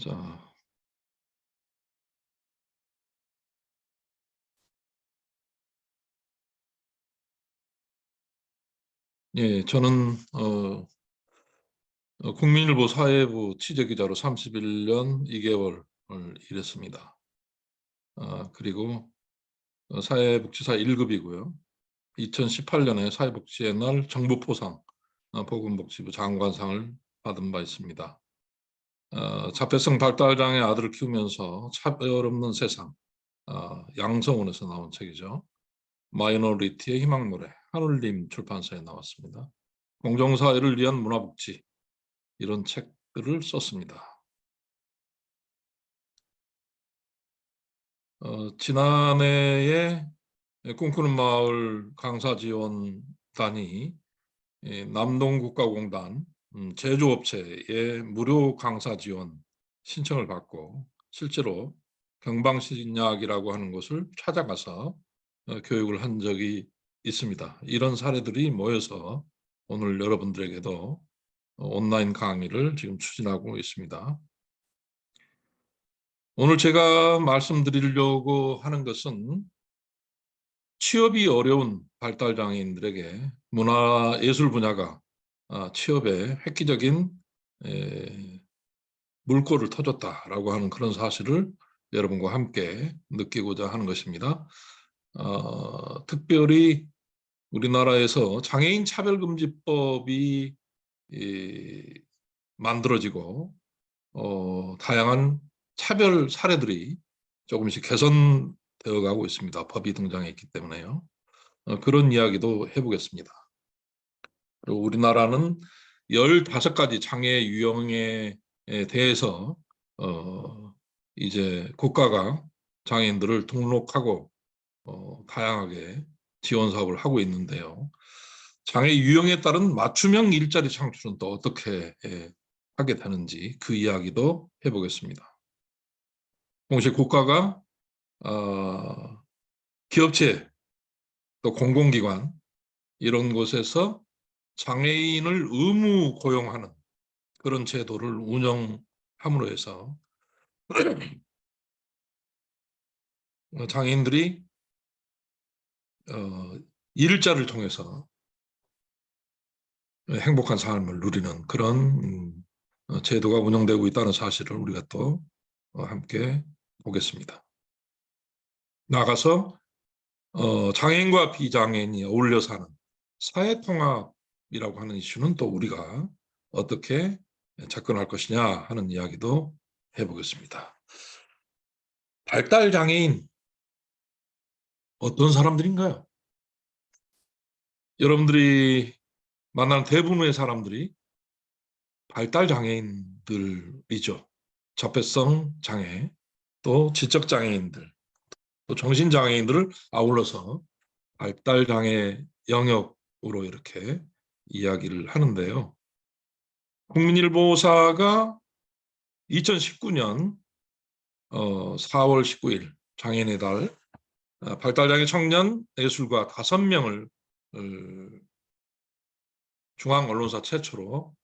자, 예, 저는 국민일보 사회부 취재기자로 31년 2개월을 일했습니다. 그리고 사회복지사 1급이고요. 2018년에 사회복지의 날 정부포상 보건복지부 장관상을 받은 바 있습니다. 자폐성 발달장애 아들을 키우면서 차별 없는 세상, 양성원에서 나온 책이죠. 마이너리티의 희망노래, 하늘님 출판사에 나왔습니다. 공정사회를 위한 문화복지, 이런 책들을 썼습니다. 지난해에 꿈꾸는 마을 강사지원단이 남동국가공단 제조업체의 무료 강사 지원 신청을 받고 실제로 경방신약이라고 하는 곳을 찾아가서 교육을 한 적이 있습니다. 이런 사례들이 모여서 오늘 여러분들에게도 온라인 강의를 지금 추진하고 있습니다. 오늘 제가 말씀드리려고 하는 것은 취업이 어려운 발달장애인들에게 문화예술 분야가 취업에 획기적인 물꼬를 터줬다라고 하는 그런 사실을 여러분과 함께 느끼고자 하는 것입니다. 특별히 우리나라에서 장애인 차별금지법이 만들어지고 다양한 차별 사례들이 조금씩 개선되어 가고 있습니다. 법이 등장했기 때문에요. 그런 이야기도 해보겠습니다. 그리고 우리나라는 15가지 장애 유형에 대해서 이제 국가가 장애인들을 등록하고 다양하게 지원 사업을 하고 있는데요. 장애 유형에 따른 맞춤형 일자리 창출은 또 어떻게 하게 되는지 그 이야기도 해보겠습니다. 동시에 국가가 기업체 또 공공기관 이런 곳에서 장애인을 의무 고용하는 그런 제도를 운영함으로 해서 장애인들이 일자를 통해서 행복한 삶을 누리는 그런 제도가 운영되고 있다는 사실을 우리가 또 함께 보겠습니다. 나가서 장애인과 비장애인이 어울려 사는 사회통합이라고 하는 이슈는 또 우리가 어떻게 접근할 것이냐 하는 이야기도 해보겠습니다. 발달장애인 어떤 사람들인가요? 여러분들이 만나는 대부분의 사람들이 발달장애인들이죠. 자폐성 장애, 또 지적장애인들, 또 정신장애인들을 아울러서 발달장애 영역으로 이렇게 이야기를 하는데요. 국민일보사가 2019년 4월 19일 장애인의 달 발달장애 청년 예술가 5명을 중앙언론사 최초로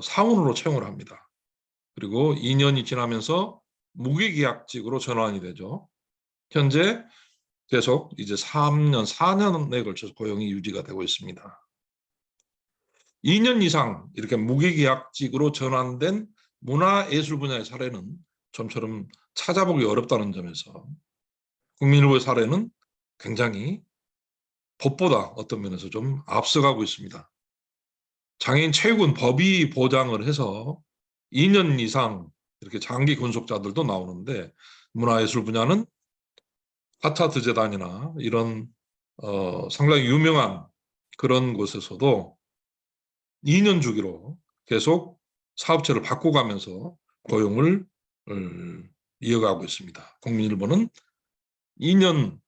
사원으로 채용을 합니다. 그리고 2년이 지나면서 무기계약직으로 전환이 되죠. 현재 계속 이제 3년, 4년에 걸쳐서 고용이 유지가 되고 있습니다. 2년 이상 이렇게 무기계약직으로 전환된 문화예술 분야의 사례는 좀처럼 찾아보기 어렵다는 점에서 국민일보의 사례는 굉장히 법보다 어떤 면에서 좀 앞서가고 있습니다. 장애인 체육은 법이 보장을 해서 2년 이상 이렇게 장기 근속자들도 나오는데 문화예술 분야는 하차드 재단이나 이런 상당히 유명한 그런 곳에서도 2년 주기로 계속 사업체를 바꿔가면서 고용을 이어가고 있습니다. 국민일보는 2년이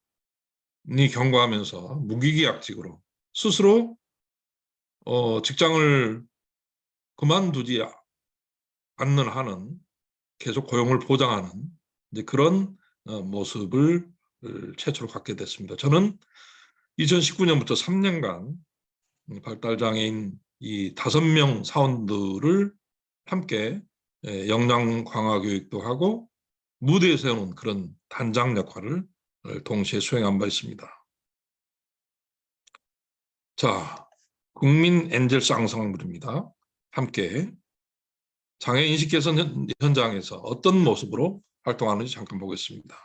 경과하면서 무기계약직으로 스스로 직장을 그만두지 않는 한은 계속 고용을 보장하는 이제 그런 모습을 최초로 갖게 됐습니다. 저는 2019년부터 3년간 발달장애인 이 5명 사원들을 함께 역량 강화 교육도 하고 무대에 세우는 그런 단장 역할을 동시에 수행한 바 있습니다. 자, 국민 엔젤스 앙상블입니다. 함께 장애 인식 개선 현장에서 어떤 모습으로 활동하는지 잠깐 보겠습니다.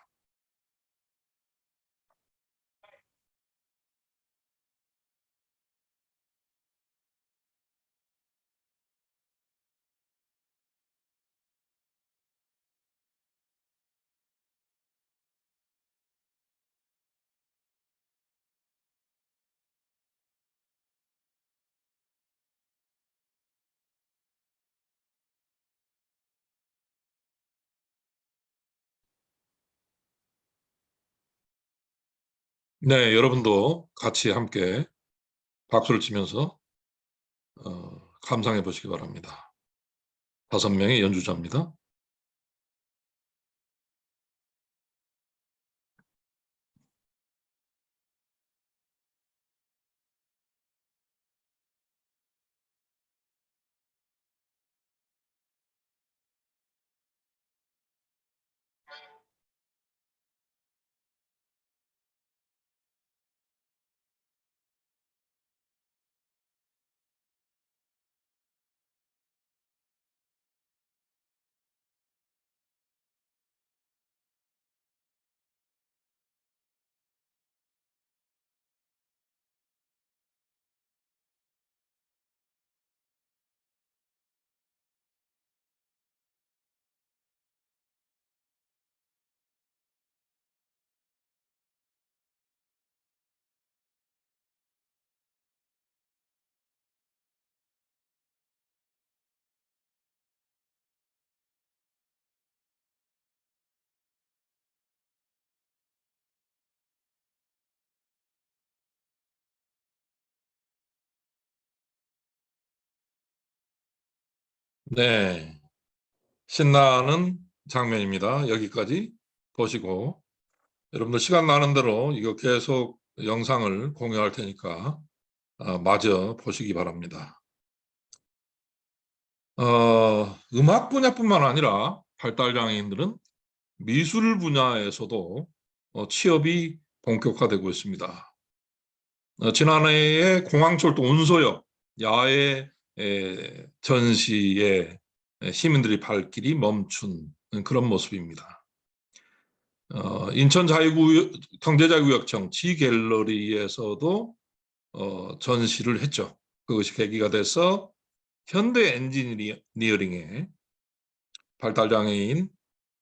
네, 여러분도 같이 함께 박수를 치면서 감상해 보시기 바랍니다. 5명의 연주자입니다. 네, 신나는 장면입니다. 여기까지 보시고 여러분들 시간 나는 대로 이거 계속 영상을 공유할 테니까 마저 보시기 바랍니다. 음악 분야뿐만 아니라 발달장애인들은 미술 분야에서도 취업이 본격화되고 있습니다. 지난해에 공항철도 운소역 야외 전시에 시민들이 발길이 멈춘 그런 모습입니다. 인천 경제자유구역청 지갤러리에서도 전시를 했죠. 그것이 계기가 돼서 현대 엔지니어링에 발달장애인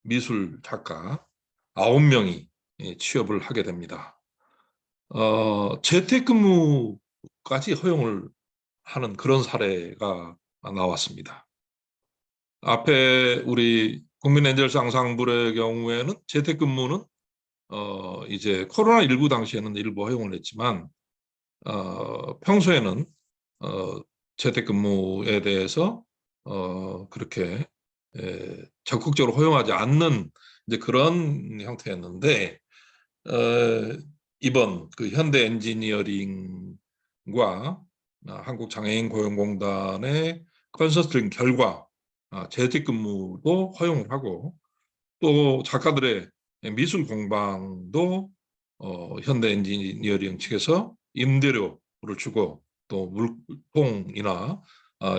미술 작가 9명이 취업을 하게 됩니다. 재택근무까지 허용을 하는 그런 사례가 나왔습니다. 앞에 우리 국민엔젤스 앙상블의 경우에는 재택근무는 이제 코로나19 당시에는 일부 허용을 했지만 평소에는 재택근무에 대해서 그렇게 적극적으로 허용하지 않는 이제 그런 형태였는데 이번 그 현대 엔지니어링과 한국장애인 고용공단의 컨설팅 결과 재택근무도 허용을 하고 또 작가들의 미술 공방도 현대 엔지니어링 측에서 임대료를 주고 또 물통이나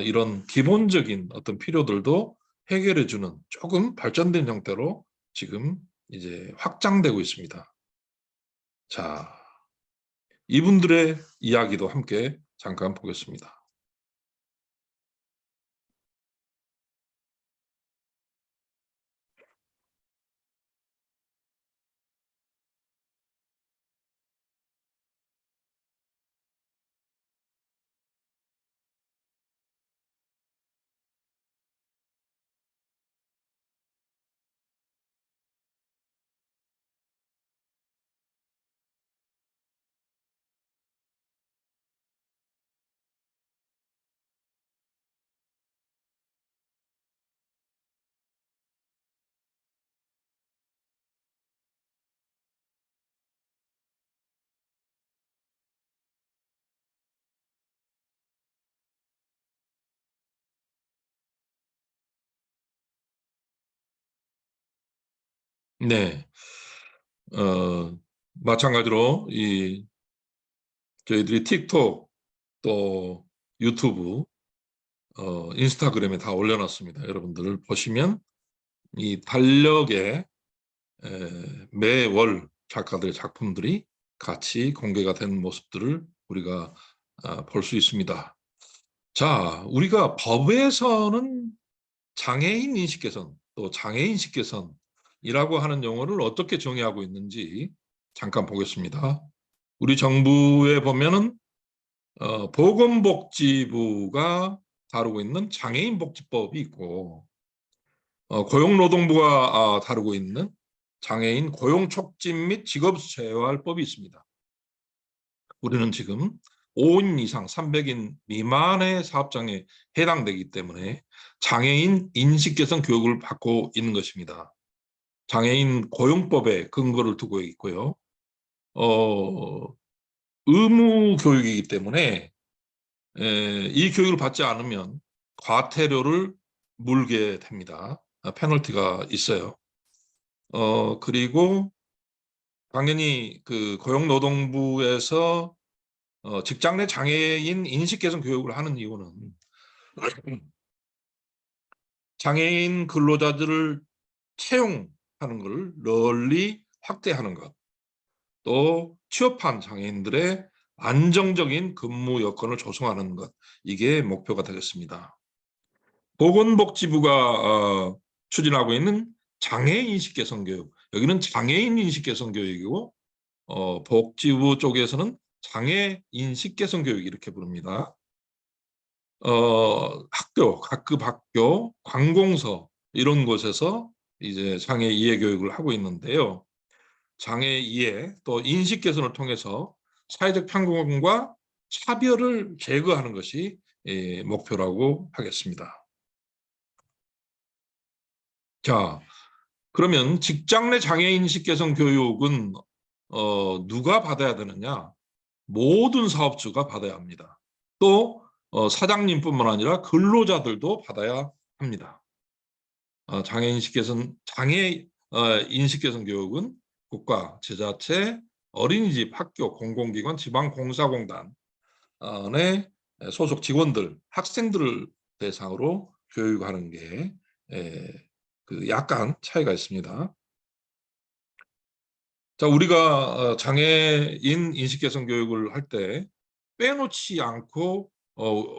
이런 기본적인 어떤 필요들도 해결해 주는 조금 발전된 형태로 지금 이제 확장되고 있습니다. 자, 이분들의 이야기도 함께 잠깐 보겠습니다. 네, 마찬가지로 저희들이 틱톡 또 유튜브, 인스타그램에 다 올려놨습니다. 여러분들 보시면 이 달력에 매월 작가들의 작품들이 같이 공개가 된 모습들을 우리가 볼 수 있습니다. 자, 우리가 법에서는 장애인 인식 개선, 또 장애인식 개선이라고 하는 용어를 어떻게 정의하고 있는지 잠깐 보겠습니다. 우리 정부에 보면은 보건복지부가 다루고 있는 장애인복지법이 있고, 고용노동부가 다루고 있는 장애인 고용촉진 및 직업재활법이 있습니다. 우리는 지금 5인 이상 300인 미만의 사업장에 해당되기 때문에 장애인 인식개선 교육을 받고 있는 것입니다. 장애인 고용법에 근거를 두고 있고요. 의무 교육이기 때문에 이 교육을 받지 않으면 과태료를 물게 됩니다. 페널티가 있어요. 그리고 당연히 그 고용노동부에서 직장 내 장애인 인식 개선 교육을 하는 이유는 장애인 근로자들을 채용하는 것을 널리 확대하는 것, 또 취업한 장애인들의 안정적인 근무 여건을 조성하는 것, 이게 목표가 되겠습니다. 보건복지부가 추진하고 있는 장애인 인식 개선 교육, 여기는 장애인 인식 개선 교육이고 복지부 쪽에서는 장애 인식 개선 교육 이렇게 부릅니다. 각급 학교, 관공서 이런 곳에서 이제 장애 이해 교육을 하고 있는데요. 장애 이해 또 인식 개선을 통해서 사회적 편견과 차별을 제거하는 것이 목표라고 하겠습니다. 자, 그러면 직장 내 장애 인식 개선 교육은 누가 받아야 되느냐? 모든 사업주가 받아야 합니다. 또 사장님뿐만 아니라 근로자들도 받아야 합니다. 장애 인식 개선 교육은 국가, 지자체, 어린이집, 학교, 공공기관, 지방공사공단의 소속 직원들, 학생들을 대상으로 교육하는 게 그 약간 차이가 있습니다. 자, 우리가 장애인 인식 개선 교육을 할 때 빼놓지 않고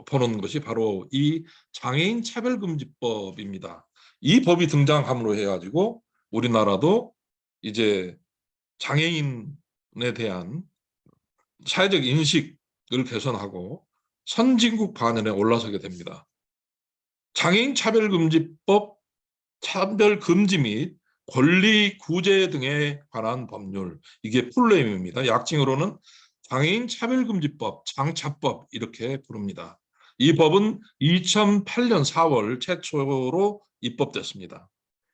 보는 것이 바로 이 장애인 차별금지법입니다. 이 법이 등장함으로 해가지고 우리나라도 이제 장애인에 대한 사회적 인식을 개선하고 선진국 반열에 올라서게 됩니다. 장애인 차별금지법, 차별금지 및 권리 구제 등에 관한 법률, 이게 풀네임입니다. 약칭으로는 장애인 차별금지법, 장차법 이렇게 부릅니다. 이 법은 2008년 4월 최초로 입법됐습니다.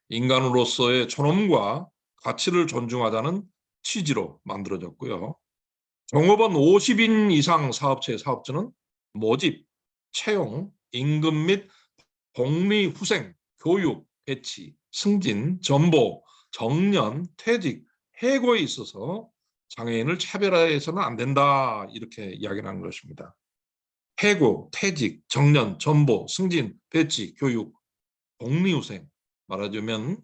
인간으로서의 존엄과 가치를 존중하자는 취지로 만들어졌고요. 종업원 50인 이상 사업체의 사업주는 모집, 채용, 임금 및 복리후생, 교육, 배치, 승진, 전보, 정년, 퇴직, 해고에 있어서 장애인을 차별화해서는 안 된다 이렇게 이야기를 하는 것입니다. 해고, 퇴직, 정년, 전보, 승진, 배치, 교육, 복리후생, 말하자면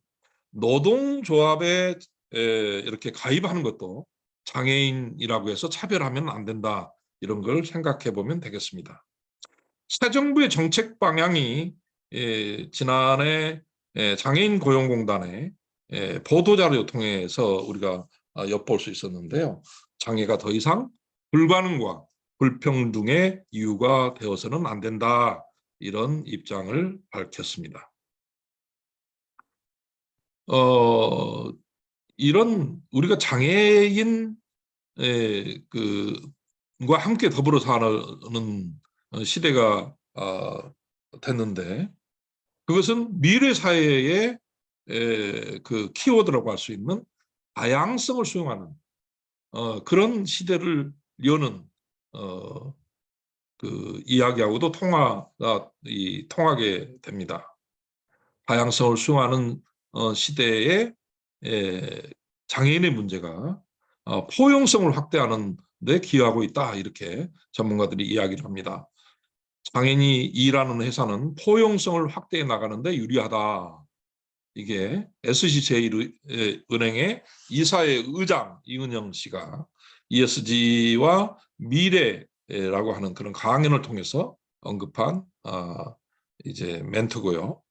노동조합에 이렇게 가입하는 것도 장애인이라고 해서 차별하면 안 된다 이런 걸 생각해 보면 되겠습니다. 새 정부의 정책 방향이 지난해 장애인 고용공단의 보도자료 통해서 우리가 엿볼 수 있었는데요. 장애가 더 이상 불가능과 불평등의 이유가 되어서는 안 된다. 이런 입장을 밝혔습니다. 이런 우리가 장애인 그과 함께 더불어 사는 시대가 됐는데 그것은 미래 사회의 그 키워드라고 할 수 있는 다양성을 수용하는 그런 시대를 여는 그 이야기하고도 통하게 됩니다. 다양성을 수용하는 시대에 장애인의 문제가 포용성을 확대하는 데 기여하고 있다, 이렇게 전문가들이 이야기를 합니다. 장애인이 일하는 회사는 포용성을 확대해 나가는데 유리하다. 이게 SC제일은행의 이사회 의장 이은영 씨가 ESG와 미래라고 하는 그런 강연을 통해서 언급한 이제 멘트고요.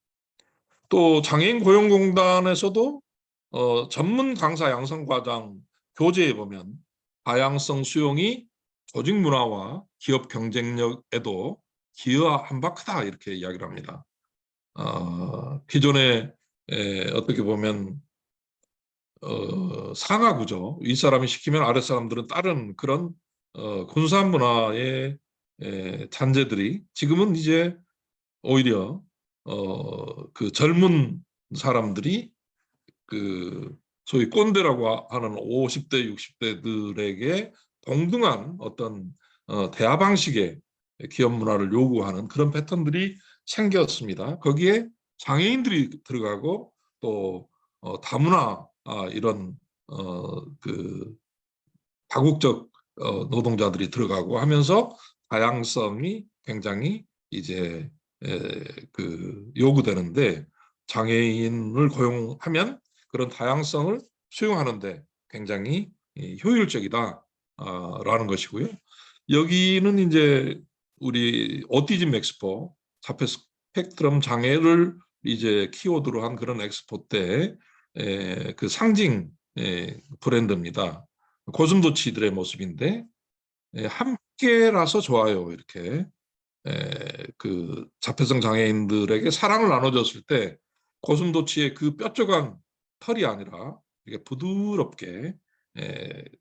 또 장애인 고용공단에서도 전문 강사 양성 과정 교재에 보면 다양성 수용이 조직 문화와 기업 경쟁력에도 기여한 바 크다, 이렇게 이야기를 합니다. 기존에 어떻게 보면 상하 구조, 윗사람이 시키면 아랫사람들은 따른 그런 군사 문화의 잔재들이 지금은 이제 오히려 그 젊은 사람들이 그 소위 꼰대라고 하는 50대, 60대들에게 동등한 어떤 대화 방식의 기업 문화를 요구하는 그런 패턴들이 생겼습니다. 거기에 장애인들이 들어가고 또 다문화 이런 그 다국적 노동자들이 들어가고 하면서 다양성이 굉장히 이제 그 요구되는데, 장애인을 고용하면 그런 다양성을 수용하는데 굉장히 효율적이다라는 것이고요. 여기는 이제 우리 오티즘 엑스포, 자폐 스펙트럼 장애를 이제 키워드로 한 그런 엑스포 때 그 상징 브랜드입니다. 고슴도치들의 모습인데 함께라서 좋아요. 이렇게 그 자폐성 장애인들에게 사랑을 나눠줬을 때 고슴도치의 그 뾰족한 털이 아니라 이게 부드럽게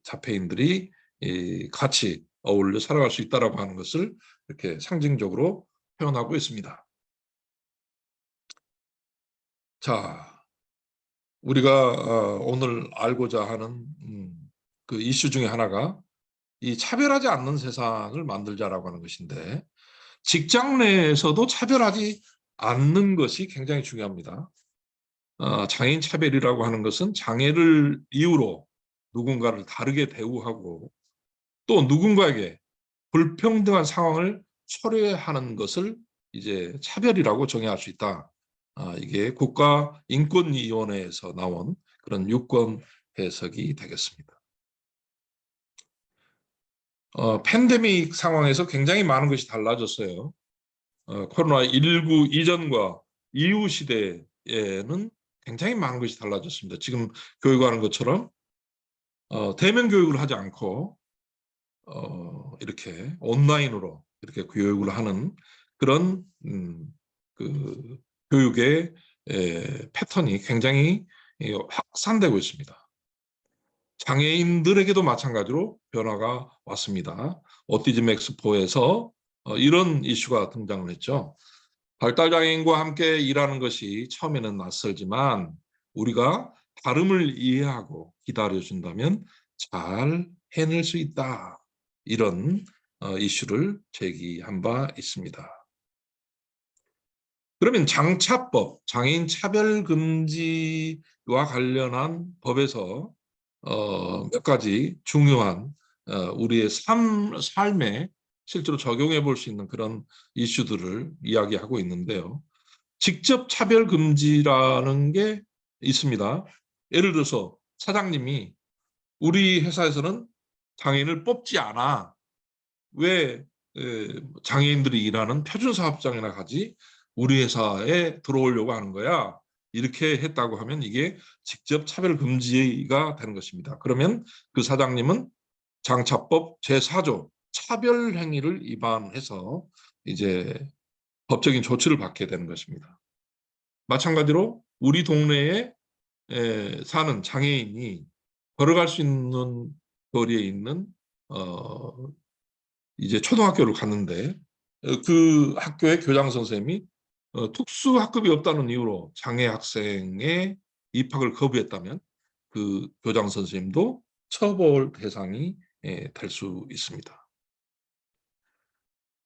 자폐인들이 같이 어울려 살아갈 수 있다라고 하는 것을 이렇게 상징적으로 표현하고 있습니다. 자, 우리가 오늘 알고자 하는 그 이슈 중에 하나가 이 차별하지 않는 세상을 만들자라고 하는 것인데, 직장 내에서도 차별하지 않는 것이 굉장히 중요합니다. 장애인 차별이라고 하는 것은 장애를 이유로 누군가를 다르게 대우하고 또 누군가에게 불평등한 상황을 초래하는 것을 이제 차별이라고 정의할 수 있다. 이게 국가인권위원회에서 나온 그런 유권 해석이 되겠습니다. 팬데믹 상황에서 굉장히 많은 것이 달라졌어요. 코로나19 이전과 이후 시대에는 굉장히 많은 것이 달라졌습니다. 지금 교육하는 것처럼 대면 교육을 하지 않고 이렇게 온라인으로 이렇게 교육을 하는 그런 그 교육의 패턴이 굉장히 확산되고 있습니다. 장애인들에게도 마찬가지로 변화가 왔습니다. 오티즘 엑스포에서 이런 이슈가 등장을 했죠. 발달장애인과 함께 일하는 것이 처음에는 낯설지만 우리가 다름을 이해하고 기다려준다면 잘 해낼 수 있다. 이런 이슈를 제기한 바 있습니다. 그러면 장차법, 장애인 차별금지와 관련한 법에서 몇 가지 중요한 우리의 삶에 실제로 적용해 볼 수 있는 그런 이슈들을 이야기하고 있는데요. 직접 차별 금지라는 게 있습니다. 예를 들어서 사장님이 우리 회사에서는 장애인을 뽑지 않아. 왜 장애인들이 일하는 표준사업장이나 가지 우리 회사에 들어오려고 하는 거야. 이렇게 했다고 하면 이게 직접 차별 금지가 되는 것입니다. 그러면 그 사장님은 장차법 제4조 차별 행위를 위반해서 이제 법적인 조치를 받게 되는 것입니다. 마찬가지로 우리 동네에 사는 장애인이 걸어갈 수 있는 거리에 있는 이제 초등학교를 갔는데 그 학교의 교장 선생님이 특수 학급이 없다는 이유로 장애 학생의 입학을 거부했다면 그 교장 선생님도 처벌 대상이 될 수 있습니다.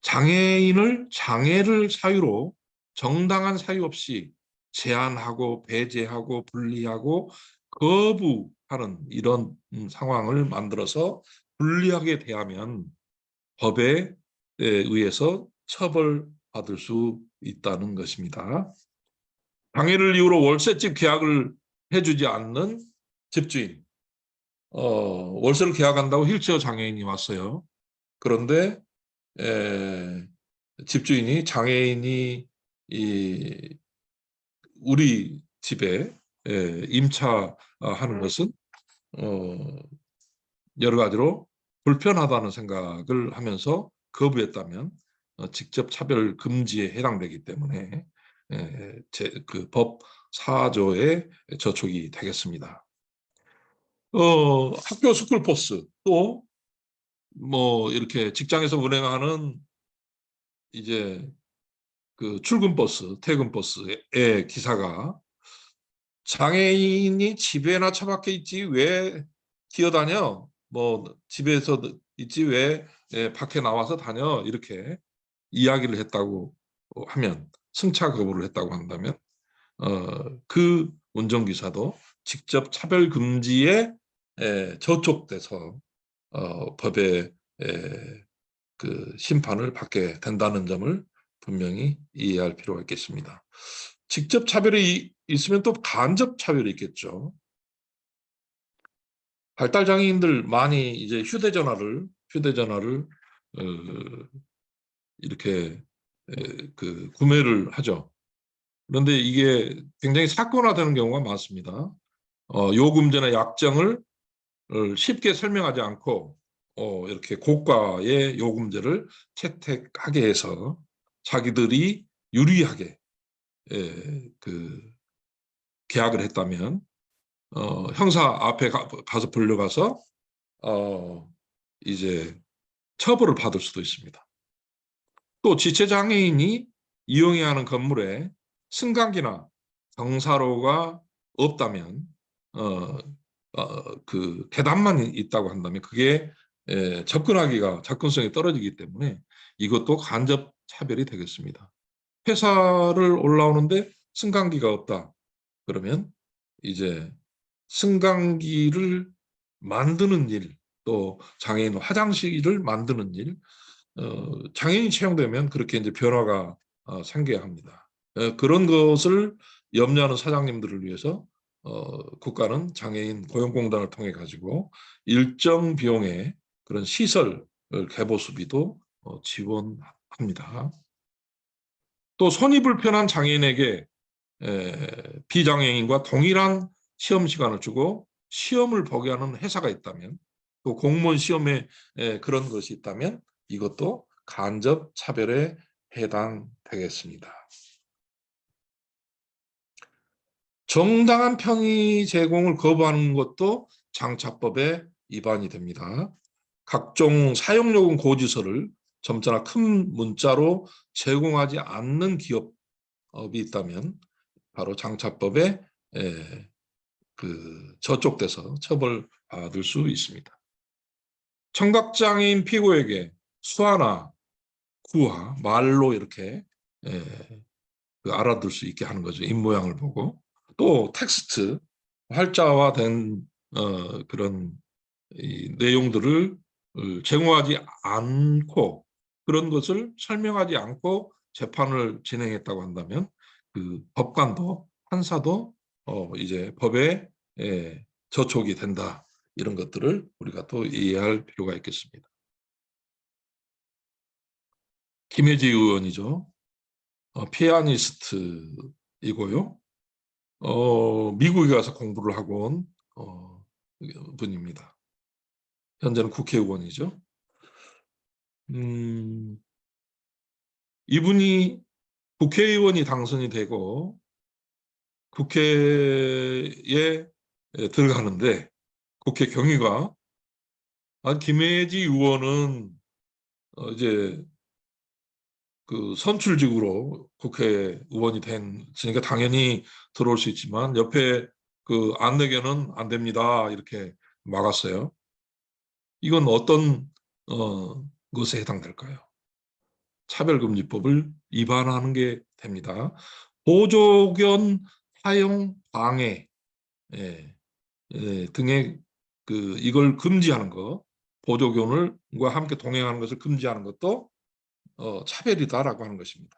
장애인을 장애를 사유로 정당한 사유 없이 제한하고 배제하고 분리하고 거부하는 이런 상황을 만들어서 불리하게 대하면 법에 의해서 처벌받을 수 있다는 것입니다. 장애를 이유로 월세집 계약을 해주지 않는 집주인, 월세를 계약한다고 휠체어 장애인이 왔어요. 그런데 집주인이 장애인이 우리 집에 임차하는 것은 여러 가지로 불편하다는 생각을 하면서 거부했다면 직접 차별 금지에 해당되기 때문에 그 법 4조에 저촉이 되겠습니다. 학교 스쿨버스 또 뭐 이렇게 직장에서 운행하는 이제 그 출근버스, 퇴근버스의 기사가 장애인이 집에나 처박혀 있지 왜 기어다녀? 뭐 집에서 있지 왜 밖에 나와서 다녀? 이렇게 이야기를 했다고 하면, 승차 거부를 했다고 한다면 그 운전기사도 직접 차별 금지에 저촉돼서 법의 그 심판을 받게 된다는 점을 분명히 이해할 필요가 있겠습니다. 직접 차별이 있으면 또 간접 차별이 있겠죠. 발달 장애인들 많이 이제 휴대전화를 어, 이렇게 그 구매를 하죠. 그런데 이게 굉장히 사건화되는 경우가 많습니다. 요금제나 약정을 쉽게 설명하지 않고 이렇게 고가의 요금제를 채택하게 해서 자기들이 유리하게 그 계약을 했다면 형사 앞에 가서 불려가서 이제 처벌을 받을 수도 있습니다. 또 지체장애인이 이용해야 하는 건물에 승강기나 경사로가 없다면 그 계단만 있다고 한다면 그게 접근성이 떨어지기 때문에 이것도 간접 차별이 되겠습니다. 회사를 올라오는데 승강기가 없다. 그러면 이제 승강기를 만드는 일, 또 장애인 화장실을 만드는 일, 장애인이 채용되면 그렇게 이제 변화가 생겨야 합니다. 그런 것을 염려하는 사장님들을 위해서 국가는 장애인 고용공단을 통해 가지고 일정 비용의 그런 시설 개보 수비도 지원합니다. 또 손이 불편한 장애인에게 비장애인과 동일한 시험 시간을 주고 시험을 보게 하는 회사가 있다면, 또 공무원 시험에 그런 것이 있다면 이것도 간접 차별에 해당되겠습니다. 정당한 편의 제공을 거부하는 것도 장차법에 위반이 됩니다. 각종 사용요금 고지서를 점자나 큰 문자로 제공하지 않는 기업이 있다면 바로 장차법에 그 저촉돼서 처벌받을 수 있습니다. 청각장애인 피고에게 수화나 구화, 말로 이렇게 그 알아들 수 있게 하는 거죠. 입모양을 보고. 또 텍스트, 활자화된 그런 이 내용들을 제공하지 않고, 그런 것을 설명하지 않고 재판을 진행했다고 한다면 그 법관도 판사도 이제 법에 저촉이 된다. 이런 것들을 우리가 또 이해할 필요가 있겠습니다. 김혜지 의원이죠. 피아니스트이고요. 미국에 가서 공부를 하고 온 분입니다. 현재는 국회의원이죠. 이분이 국회의원이 당선이 되고 국회에 들어가는데 국회 경위가 김혜지 의원은 이제 그 선출직으로 국회의원이 됐으니까 당연히 들어올 수 있지만 옆에 그 안내견은 안 됩니다. 이렇게 막았어요. 이건 어떤 것에 해당될까요? 차별금지법을 위반하는 게 됩니다. 보조견 사용 방해, 등의 이걸 금지하는 것, 보조교원과 함께 동행하는 것을 금지하는 것도 차별이다라고 하는 것입니다.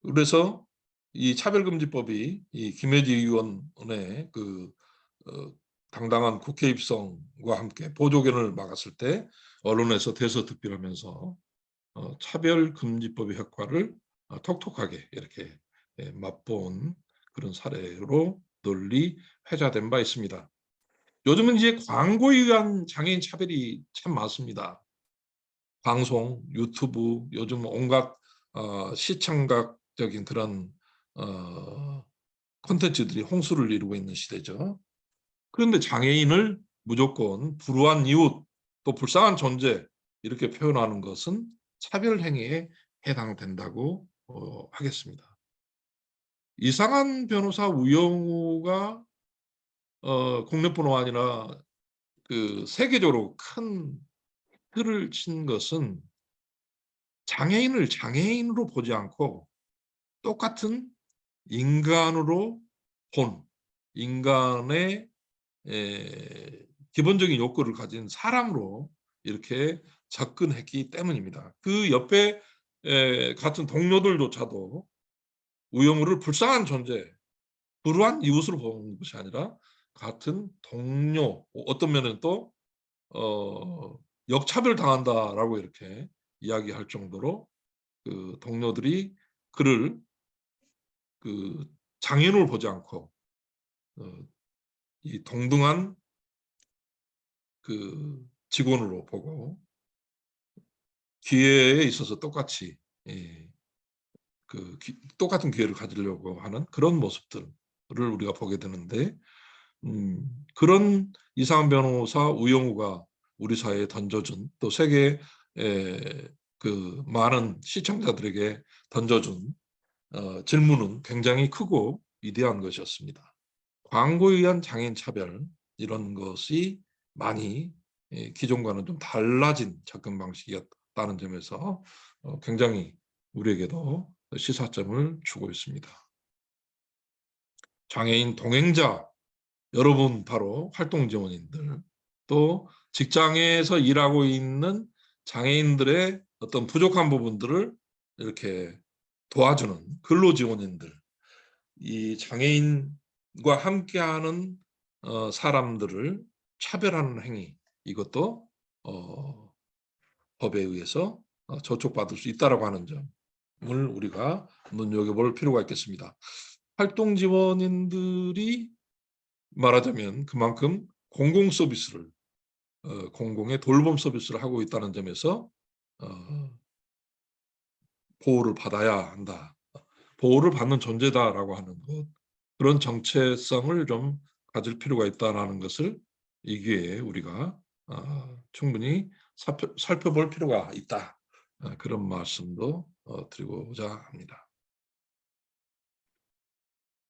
그래서 이 차별금지법이 이 김혜지 의원의 당당한 국회 입성과 함께 보조견을 막았을 때 언론에서 대서특필하면서 차별금지법의 효과를 톡톡하게 이렇게 맛본 그런 사례로 널리 회자된 바 있습니다. 요즘은 이제 광고에 의한 장애인 차별이 참 많습니다. 방송, 유튜브, 요즘 온갖 시청각적인 그런 콘텐츠들이 홍수를 이루고 있는 시대죠. 그런데 장애인을 무조건 불우한 이웃, 또 불쌍한 존재 이렇게 표현하는 것은 차별 행위에 해당된다고 하겠습니다. 이상한 변호사 우영우가 국내뿐만 아니라 세계적으로 큰 틀을 친 것은 장애인을 장애인으로 보지 않고 똑같은 인간으로 본 인간의 기본적인 욕구를 가진 사람으로 이렇게 접근했기 때문입니다. 그 옆에 같은 동료들조차도 우영우를 불쌍한 존재, 불우한 이웃으로 보는 것이 아니라 같은 동료, 어떤 면은 또 역차별 당한다라고 이렇게 이야기할 정도로 그 동료들이 그를 장애인으로 보지 않고 이 동등한 직원으로 보고 기회에 있어서 똑같이 똑같은 기회를 가지려고 하는 그런 모습들을 우리가 보게 되는데 그런 이상한 변호사 우영우가 우리 사회에 던져준 또 세계 많은 시청자들에게 던져준 질문은 굉장히 크고 위대한 것이었습니다. 광고에 의한 장애인 차별 이런 것이 많이 기존과는 좀 달라진 접근 방식이었다는 점에서 굉장히 우리에게도 시사점을 주고 있습니다. 장애인 동행자 여러분 바로 활동 지원인들 또 직장에서 일하고 있는 장애인들의 어떤 부족한 부분들을 이렇게 도와주는 근로지원인들 이 장애인과 함께하는 사람들을 차별하는 행위 이것도 법에 의해서 저촉받을 수 있다라고 하는 점을 우리가 눈여겨볼 필요가 있겠습니다. 활동 지원인들이 말하자면 그만큼 공공 서비스를 공공의 돌봄 서비스를 하고 있다는 점에서 보호를 받아야 한다. 보호를 받는 존재다라고 하는 것 그런 정체성을 좀 가질 필요가 있다는 것을 이 기회에 우리가 충분히 살펴볼 필요가 있다. 그런 말씀도 드리고자 합니다.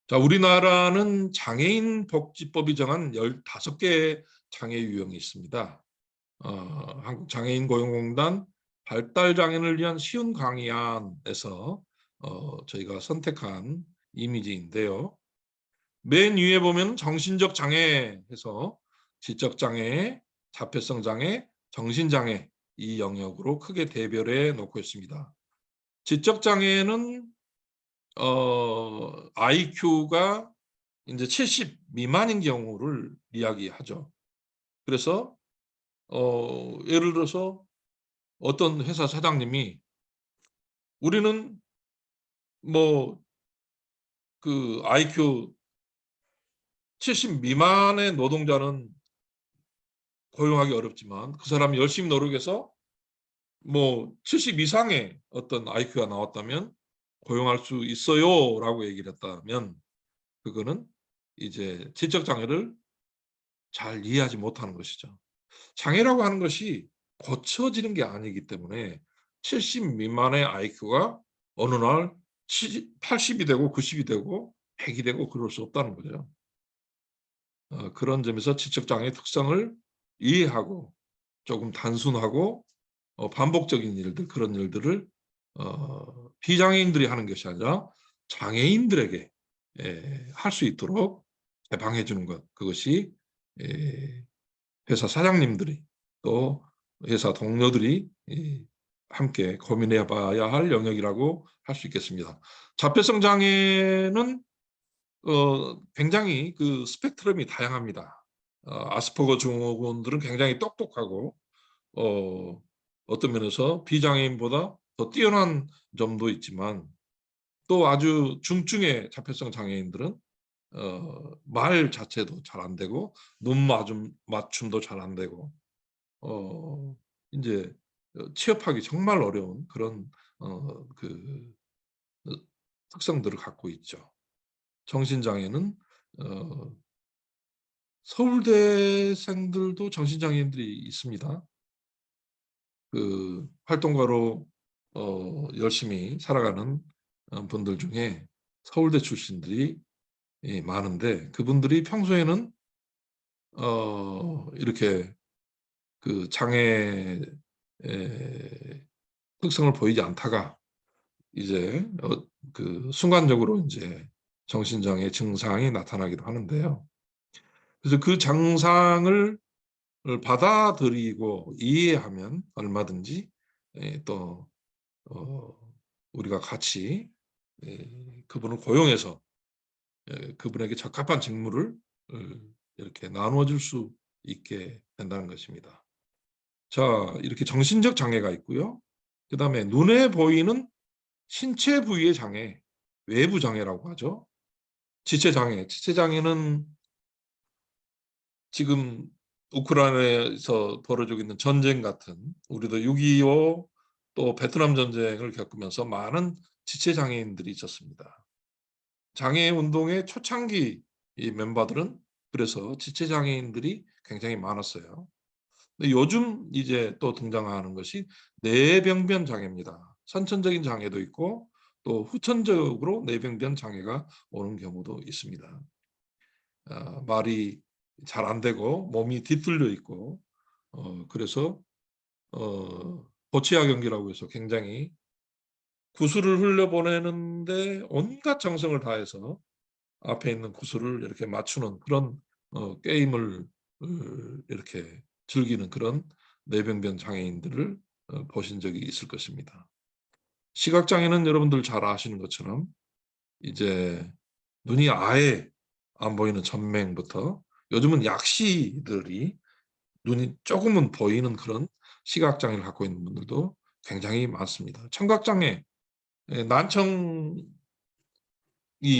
자, 우리나라는 장애인 복지법이 정한 15개의 장애 유형이 있습니다. 한국장애인고용공단 발달장애인을 위한 쉬운 강의안에서 저희가 선택한 이미지인데요. 맨 위에 보면 정신적 장애 해서 지적장애, 자폐성 장애, 정신장애 이 영역으로 크게 대별해 놓고 있습니다. 지적장애는 IQ가 이제 70 미만인 경우를 이야기하죠. 그래서 예를 들어서 어떤 회사 사장님이 우리는 IQ 70 미만의 노동자는 고용하기 어렵지만 그 사람이 열심히 노력해서 70 이상의 어떤 IQ가 나왔다면 고용할 수 있어요라고 얘기를 했다면 그거는 이제 지적 장애를 잘 이해하지 못하는 것이죠. 장애라고 하는 것이 고쳐지는 게 아니기 때문에 70 미만의 IQ가 어느 날 80이 되고 90이 되고 100이 되고 그럴 수 없다는 거죠. 그런 점에서 지적장애의 특성을 이해하고 조금 단순하고 반복적인 일들 그런 일들을 비장애인들이 하는 것이 아니라 장애인들에게 할 수 있도록 해방해 주는 것, 그것이 회사 사장님들이 또 회사 동료들이 함께 고민해 봐야 할 영역이라고 할 수 있겠습니다. 자폐성 장애는 굉장히 그 스펙트럼이 다양합니다. 아스퍼거 증후군들은 굉장히 똑똑하고 어떤 면에서 비장애인보다 더 뛰어난 점도 있지만, 또 아주 중증의 자폐성 장애인들은 말 자체도 잘 안 되고 눈 맞춤도 잘 안 되고 이제 취업하기 정말 어려운 그런 그 특성들을 갖고 있죠. 정신장애는 서울대생들도 정신장애인들이 있습니다. 그 활동가로 열심히 살아가는 분들 중에 서울대 출신들이 많은데, 그분들이 평소에는 이렇게 그 장애 특성을 보이지 않다가 이제 그 순간적으로 이제 정신장애 증상이 나타나기도 하는데요. 그래서 그 증상을 받아들이고 이해하면 얼마든지 또 우리가 같이 그분을 고용해서 그분에게 적합한 직무를 이렇게 나누어 줄 수 있게 된다는 것입니다. 자, 이렇게 정신적 장애가 있고요. 그다음에 눈에 보이는 신체 부위의 장애, 외부 장애라고 하죠. 지체 장애. 지체 장애는 지금 우크라이나에서 벌어지고 있는 전쟁 같은, 우리도 6.25 또 베트남 전쟁을 겪으면서 많은 지체 장애인들이 있었습니다. 장애 운동의 초창기 이 멤버들은 그래서 지체 장애인들이 굉장히 많았어요. 근데 요즘 이제 또 등장하는 것이 뇌병변 장애입니다. 선천적인 장애도 있고 또 후천적으로 뇌병변 장애가 오는 경우도 있습니다. 말이 잘 안 되고 몸이 뒤틀려 있고 그래서 고취화 경기라고 해서 굉장히 구슬을 흘려보내는데 온갖 정성을 다해서 앞에 있는 구슬을 이렇게 맞추는 그런 게임을 이렇게 즐기는 그런 뇌병변 장애인들을 보신 적이 있을 것입니다. 시각장애는 여러분들 잘 아시는 것처럼 이제 눈이 아예 안 보이는 전맹부터 요즘은 약시들이 눈이 조금은 보이는 그런 시각장애를 갖고 있는 분들도 굉장히 많습니다. 청각장애, 난청이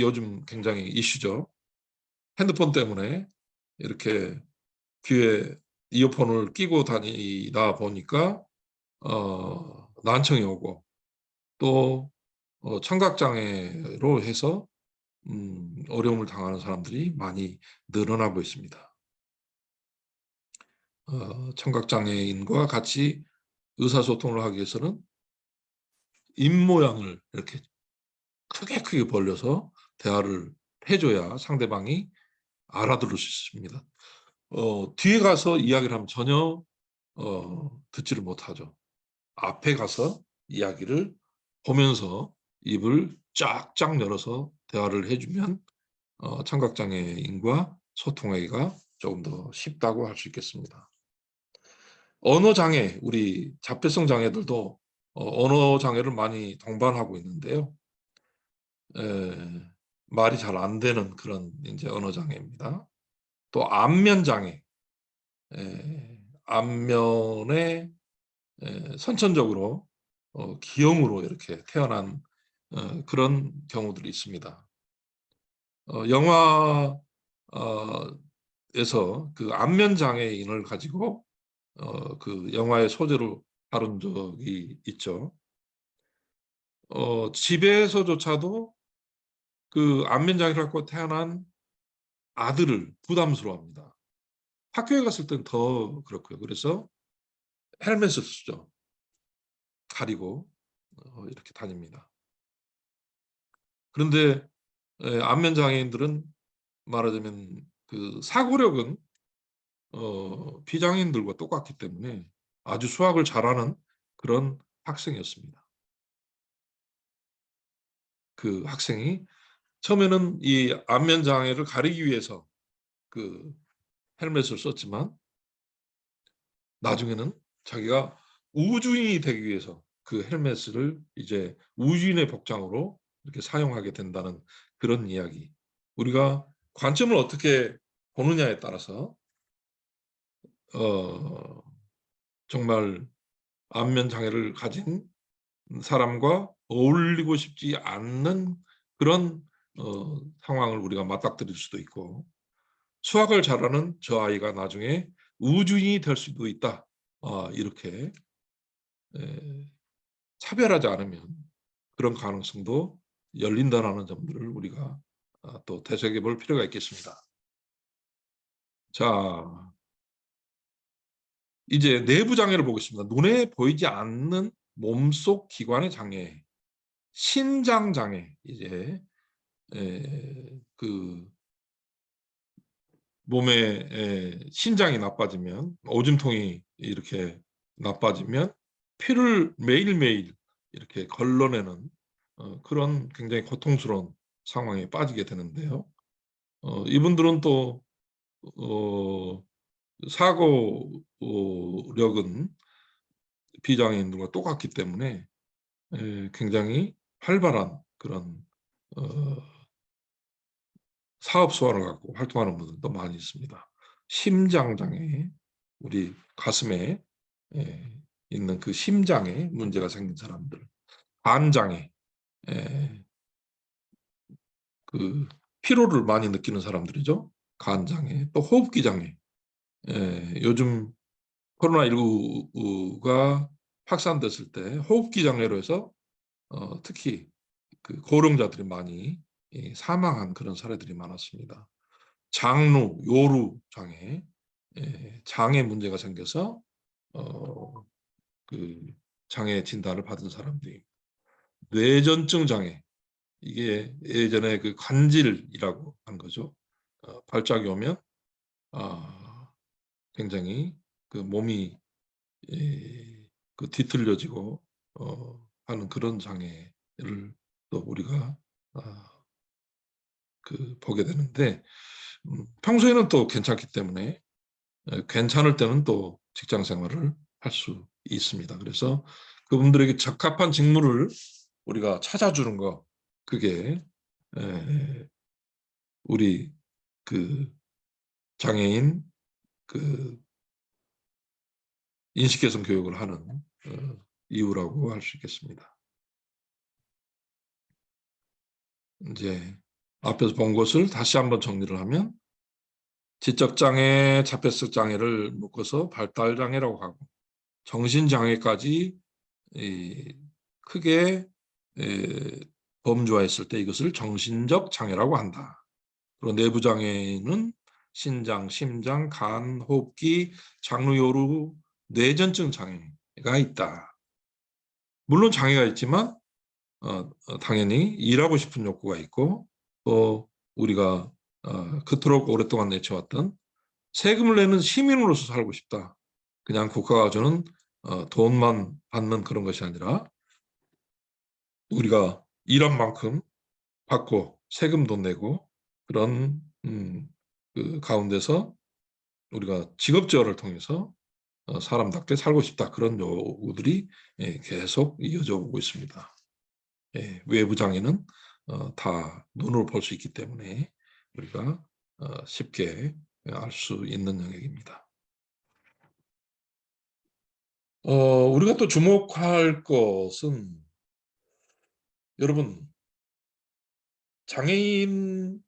요즘 굉장히 이슈죠. 핸드폰 때문에 이렇게 귀에 이어폰을 끼고 다니다 보니까 난청이 오고 또 청각장애로 해서 어려움을 당하는 사람들이 많이 늘어나고 있습니다. 청각장애인과 같이 의사소통을 하기 위해서는 입 모양을 이렇게 크게 벌려서 대화를 해줘야 상대방이 알아들을 수 있습니다. 뒤에 가서 이야기를 하면 전혀 듣지를 못하죠. 앞에 가서 이야기를 보면서 입을 쫙쫙 열어서 대화를 해주면 청각장애인과 소통하기가 조금 더 쉽다고 할 수 있겠습니다. 언어장애, 우리 자폐성 장애들도 언어장애를 많이 동반하고 있는데요. 말이 잘 안 되는 그런 이제 언어장애입니다. 또 안면장애, 안면에 선천적으로 기형으로 이렇게 태어난 그런 경우들이 있습니다. 영화에서 그 안면 장애인을 가지고 그 영화의 소재로 다룬 적이 있죠. 집에서조차도 그 안면 장애를 갖고 태어난 아들을 부담스러워합니다. 학교에 갔을 땐 더 그렇고요. 그래서 헬멧을 쓰죠. 가리고 이렇게 다닙니다. 그런데 안면 장애인들은 말하자면 그 사고력은 비장애인들과 똑같기 때문에 아주 수학을 잘하는 그런 학생이었습니다. 그 학생이 처음에는 이 안면 장애를 가리기 위해서 그 헬멧을 썼지만 나중에는 자기가 우주인이 되기 위해서 그 헬멧을 이제 우주인의 복장으로 이렇게 사용하게 된다는 그런 이야기. 우리가 관점을 어떻게 보느냐에 따라서 정말 안면 장애를 가진 사람과 어울리고 싶지 않는 그런 상황을 우리가 맞닥뜨릴 수도 있고, 수학을 잘하는 저 아이가 나중에 우주인이 될 수도 있다. 이렇게 차별하지 않으면 그런 가능성도 열린다라는 점들을 우리가 또 되새겨 볼 필요가 있겠습니다. 자, 이제 내부 장애를 보겠습니다. 눈에 보이지 않는 몸속 기관의 장애, 신장 장애. 이제 그 몸에 신장이 나빠지면, 오줌통이 이렇게 나빠지면 피를 매일매일 이렇게 걸러내는 그런 굉장히 고통스러운 상황에 빠지게 되는데요. 이분들은 또 사고력은 비장애인들과 똑같기 때문에 굉장히 활발한 그런 사업 소원을 갖고 활동하는 분들도 많이 있습니다. 심장장애, 우리 가슴에 있는 그 심장에 문제가 생긴 사람들, 간장애, 그 피로를 많이 느끼는 사람들이죠. 간장애, 또 호흡기 장애. 요즘 코로나19가 확산됐을 때 호흡기 장애로 해서 특히 그 고령자들이 많이 사망한 그런 사례들이 많았습니다. 장루, 요루 장애, 장애 문제가 생겨서 그 장애 진단을 받은 사람들이, 뇌전증 장애, 이게 예전에 그 관질이라고 한 거죠. 발작이 오면 굉장히 그 몸이 그 뒤틀려지고 하는 그런 장애를 또 우리가 그 보게 되는데, 평소에는 또 괜찮기 때문에 괜찮을 때는 또 직장 생활을 할 수 있습니다. 그래서 그분들에게 적합한 직무를 우리가 찾아주는 거, 그게 우리 그 장애인 그 인식 개선 교육을 하는 이유라고 할 수 있겠습니다. 이제 앞에서 본 것을 다시 한번 정리를 하면, 지적장애, 자폐성 장애를 묶어서 발달장애라고 하고, 정신장애까지 크게 범주화했을 때 이것을 정신적 장애라고 한다. 그리고 내부 장애는 신장, 심장, 간, 호흡기, 장루요루, 뇌전증 장애가 있다. 물론 장애가 있지만 당연히 일하고 싶은 욕구가 있고, 또 우리가 그토록 오랫동안 내쳐왔던 세금을 내는 시민으로서 살고 싶다. 그냥 국가가 주는 돈만 받는 그런 것이 아니라 우리가 일한 만큼 받고 세금도 내고, 그런 그 가운데서 우리가 직업재활을 통해서 사람답게 살고 싶다. 그런 요구들이 계속 이어져 오고 있습니다. 외부 장애는 다 눈으로 볼 수 있기 때문에 우리가 쉽게 알 수 있는 영역입니다. 우리가 또 주목할 것은, 여러분, 장애인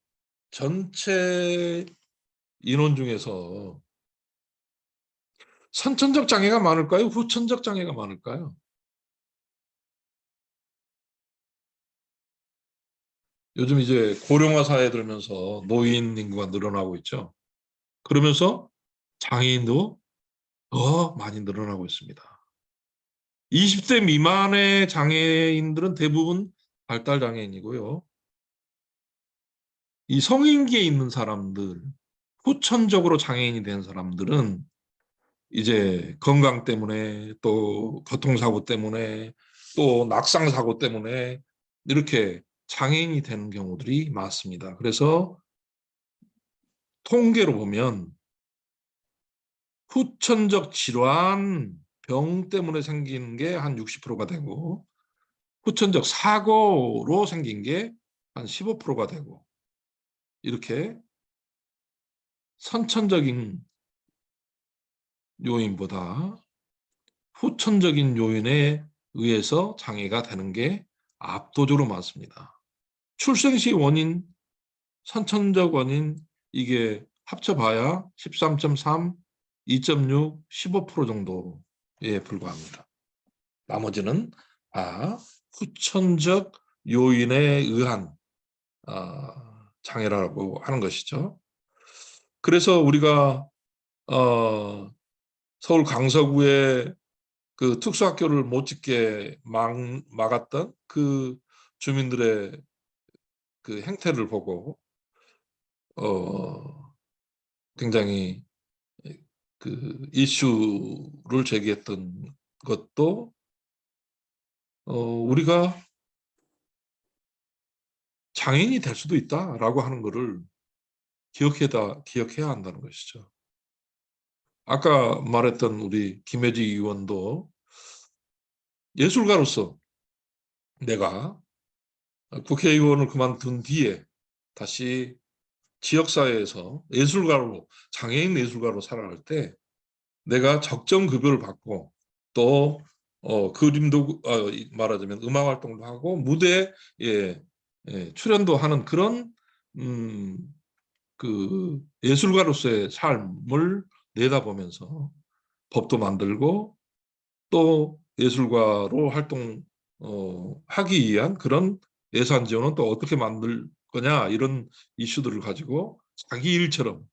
전체 인원 중에서 선천적 장애가 많을까요? 후천적 장애가 많을까요? 요즘 이제 고령화 사회에 들면서 노인 인구가 늘어나고 있죠. 그러면서 장애인도 더 많이 늘어나고 있습니다. 20대 미만의 장애인들은 대부분 발달 장애인이고요. 이 성인기에 있는 사람들, 후천적으로 장애인이 된 사람들은 이제 건강 때문에, 또 교통사고 때문에, 또 낙상사고 때문에 이렇게 장애인이 되는 경우들이 많습니다. 그래서 통계로 보면 후천적 질환, 병 때문에 생긴 게 한 60%가 되고 후천적 사고로 생긴 게 한 15%가 되고 이렇게 선천적인 요인보다 후천적인 요인에 의해서 장애가 되는 게 압도적으로 많습니다. 출생 시 원인, 선천적 원인 이게 합쳐봐야 13.3, 2.6, 15% 정도에 불과합니다. 나머지는 다 후천적 요인에 의한 장애라고 하는 것이죠. 그래서 우리가 서울 강서구에 그 특수학교를 못 짓게 막았던 그 주민들의 그 행태를 보고 굉장히 그 이슈를 제기했던 것도 우리가 장애인이 될 수도 있다라고 하는 것을 기억해야 한다는 것이죠. 아까 말했던 우리 김혜지 의원도 예술가로서 내가 국회의원을 그만둔 뒤에 다시 지역사회에서 예술가로, 장애인 예술가로 살아갈 때 내가 적정 급여를 받고 또 그림도 말하자면 음악 활동도 하고 무대에 출연도 하는 그런 그 예술가로서의 삶을 내다보면서 법도 만들고 또 예술가로 활동하기 위한 그런 예산 지원은 또 어떻게 만들 거냐 이런 이슈들을 가지고 자기 일처럼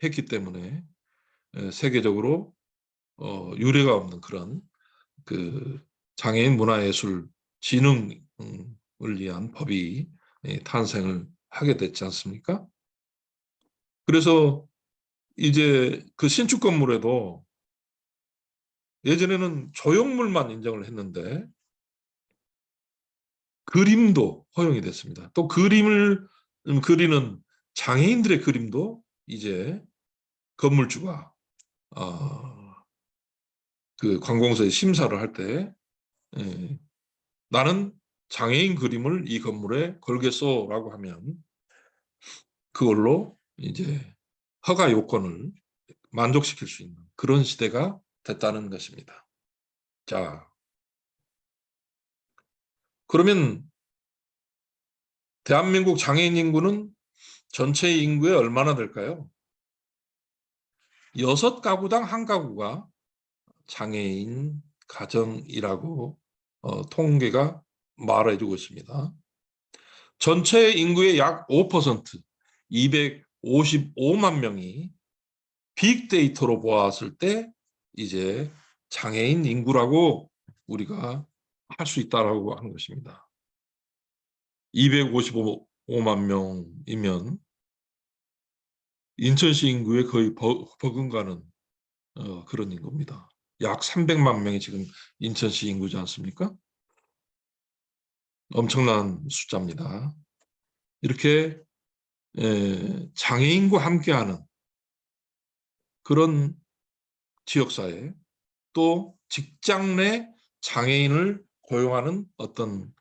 했기 때문에 세계적으로 유례가 없는 그런 그 장애인 문화예술 진흥을 위한 법이 탄생을 하게 됐지 않습니까? 그래서 이제 그 신축 건물에도 예전에는 조형물만 인정을 했는데 그림도 허용이 됐습니다. 또 그림을 그리는 장애인들의 그림도 이제 건물주가 그 관공서에 심사를 할 때 나는 장애인 그림을 이 건물에 걸겠소라고 하면 그걸로 이제 허가 요건을 만족시킬 수 있는 그런 시대가 됐다는 것입니다. 자, 그러면 대한민국 장애인 인구는 전체 인구의 얼마나 될까요? 6가구당 1가구가 장애인 가정이라고 통계가 말해주고 있습니다. 전체 인구의 약 5%, 255만 명이 빅데이터로 보았을 때 이제 장애인 인구라고 우리가 할 수 있다라고 하는 것입니다. 255만 명이면 인천시 인구의 거의 버금가는 그런 인구입니다. 약 300만 명이 지금 인천시 인구지 않습니까? 엄청난 숫자입니다. 이렇게 장애인과 함께하는 그런 지역사회 또 직장 내 장애인을 고용하는 어떤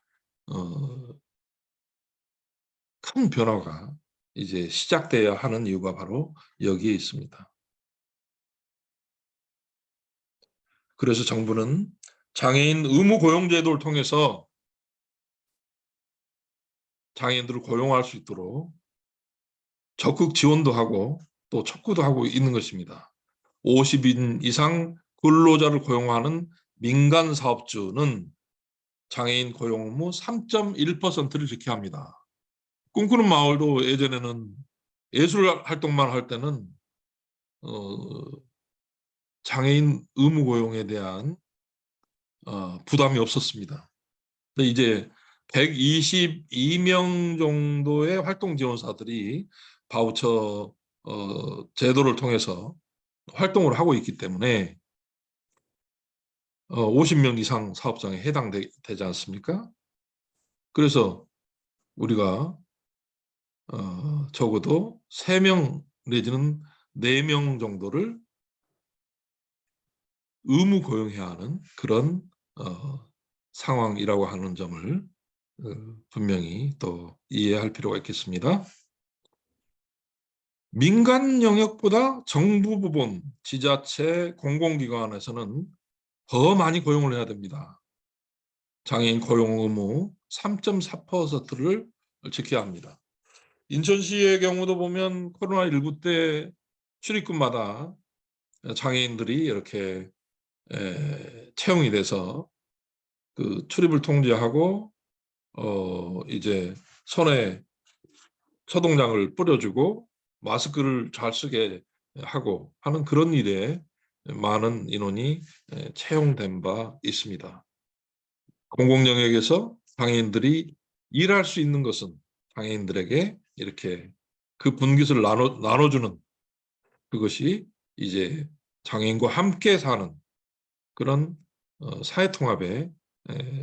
큰 변화가 이제 시작돼야 하는 이유가 바로 여기에 있습니다. 그래서 정부는 장애인 의무 고용 제도를 통해서 장애인들을 고용할 수 있도록 적극 지원도 하고 또 촉구도 하고 있는 것입니다. 50인 이상 근로자를 고용하는 민간 사업주는 장애인 고용 의무 3.1%를 지켜야 합니다. 꿈꾸는 마을도 예전에는 예술 활동만 할 때는 장애인 의무 고용에 대한 부담이 없었습니다. 근데 이제 122명 정도의 활동 지원사들이 바우처 제도를 통해서 활동을 하고 있기 때문에 50명 이상 사업장에 해당되지 않습니까? 그래서 우리가 적어도 3명 내지는 4명 정도를 의무 고용해야 하는 그런 상황이라고 하는 점을 분명히 또 이해할 필요가 있겠습니다. 민간 영역보다 정부 부분, 지자체, 공공기관에서는 더 많이 고용을 해야 됩니다. 장애인 고용 의무 3.4%를 지켜야 합니다. 인천시의 경우도 보면 코로나19 때 출입구마다 장애인들이 이렇게 채용이 돼서 그 출입을 통제하고 이제 손에 소독약을 뿌려주고 마스크를 잘 쓰게 하고 하는 그런 일에 많은 인원이 채용된 바 있습니다. 공공영역에서 장애인들이 일할 수 있는 것은 장애인들에게 이렇게 그 분깃을 나눠주는 그것이 이제 장애인과 함께 사는 그런 사회통합의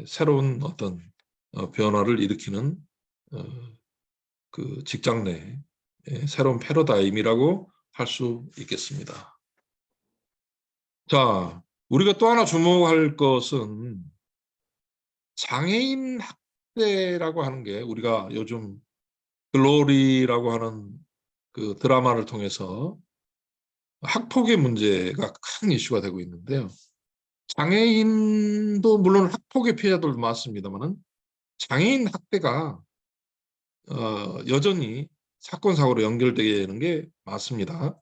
새로운 어떤 변화를 일으키는 그 직장 내 새로운 패러다임이라고 할 수 있겠습니다. 자, 우리가 또 하나 주목할 것은 장애인 학대라고 하는 게 우리가 요즘 글로리라고 하는 그 드라마를 통해서 학폭의 문제가 큰 이슈가 되고 있는데요. 장애인도 물론 학폭의 피해자들도 많습니다만은 장애인 학대가 여전히 사건 사고로 연결되는 게 맞습니다.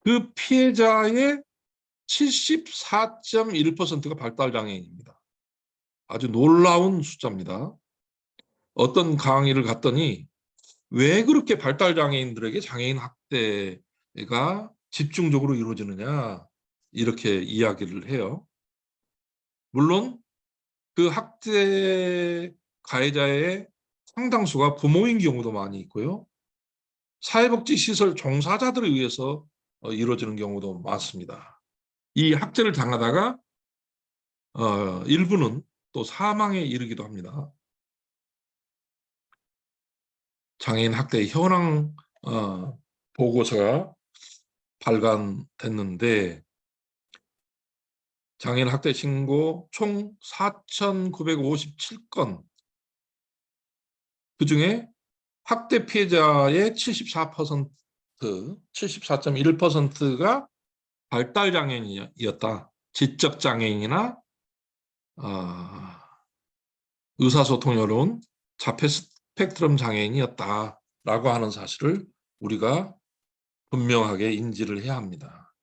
그 피해자의 74.1%가 발달장애인입니다. 아주 놀라운 숫자입니다. 어떤 강의를 갔더니 왜 그렇게 발달장애인들에게 장애인 학대가 집중적으로 이루어지느냐 이렇게 이야기를 해요. 물론 그 학대 가해자의 상당수가 부모인 경우도 많이 있고요. 사회복지시설 종사자들에 의해서 이루어지는 경우도 많습니다. 이 학대를 당하다가 일부는 또 사망에 이르기도 합니다. 장애인 학대 현황 보고서가 발간됐는데 장애인 학대 신고 총 4,957건, 그중에 학대 피해자의 74%, 74.1%가 발달장애인이었다. 지적장애인이나 의사소통이 어려운 자폐 스펙트럼 장애인이었다라고 하는 사실을 우리가 분명하게 인지를 해야 합니다.